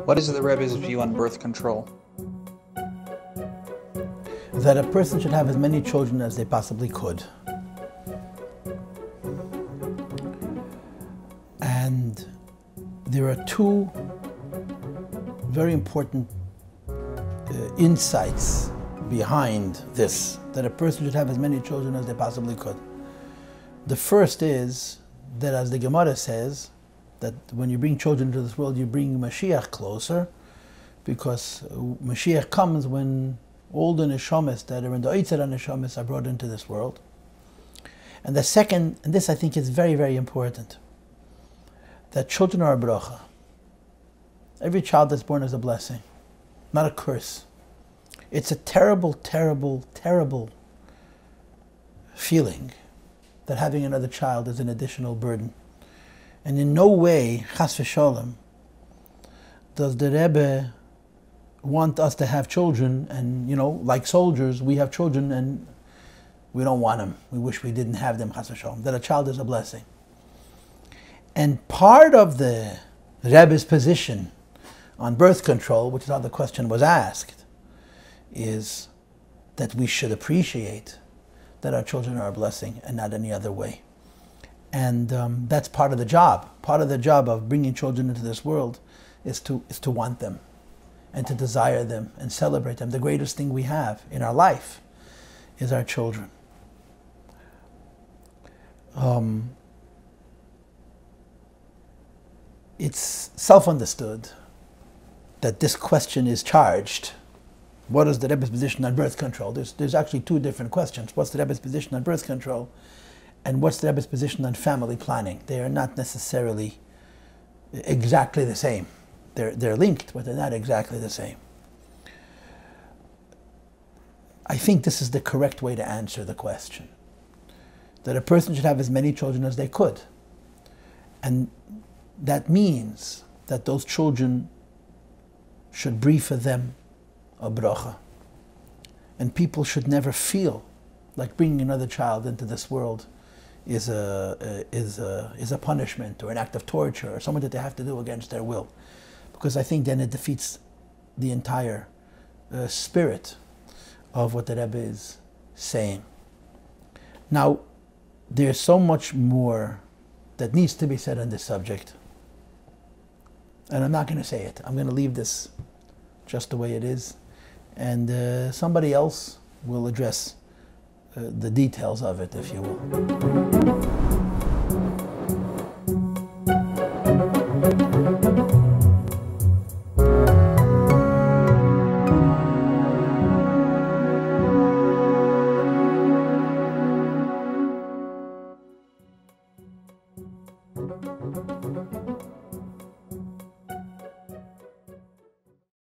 What is the Rebbe's view on birth control? That a person should have as many children as they possibly could. And there are two very important insights behind this, that a person should have as many children as they possibly could. The first is that, as the Gemara says, that when you bring children into this world, you bring Mashiach closer, because Mashiach comes when all the neshamas that are in the Eitzar neshamas are brought into this world. And the second, and this I think is very, very important, that children are a bracha. Every child that's born is a blessing, not a curse. It's a terrible, terrible, terrible feeling that having another child is an additional burden. And in no way, chas v'sholem, does the Rebbe want us to have children, and like soldiers, we have children and we don't want them. We wish we didn't have them, chas v'sholem. That a child is a blessing. And part of the Rebbe's position on birth control, which is how the question was asked, is that we should appreciate that our children are a blessing and not any other way. And that's part of the job. Part of the job of bringing children into this world is to want them and to desire them and celebrate them. The greatest thing we have in our life is our children. It's self-understood that this question is charged. What is the Rebbe's position on birth control? There's actually two different questions. What's the Rebbe's position on birth control? And what's the Rebbe's position on family planning? They are not necessarily exactly the same. They're linked, but they're not exactly the same. I think this is the correct way to answer the question. That a person should have as many children as they could. And that means that those children should breathe for them a bracha. And people should never feel like bringing another child into this world is a punishment or an act of torture or something that they have to do against their will. Because I think then it defeats the entire spirit of what the Rebbe is saying. Now, there's so much more that needs to be said on this subject. And I'm not going to say it. I'm going to leave this just the way it is. And somebody else will address the details of it, if you will.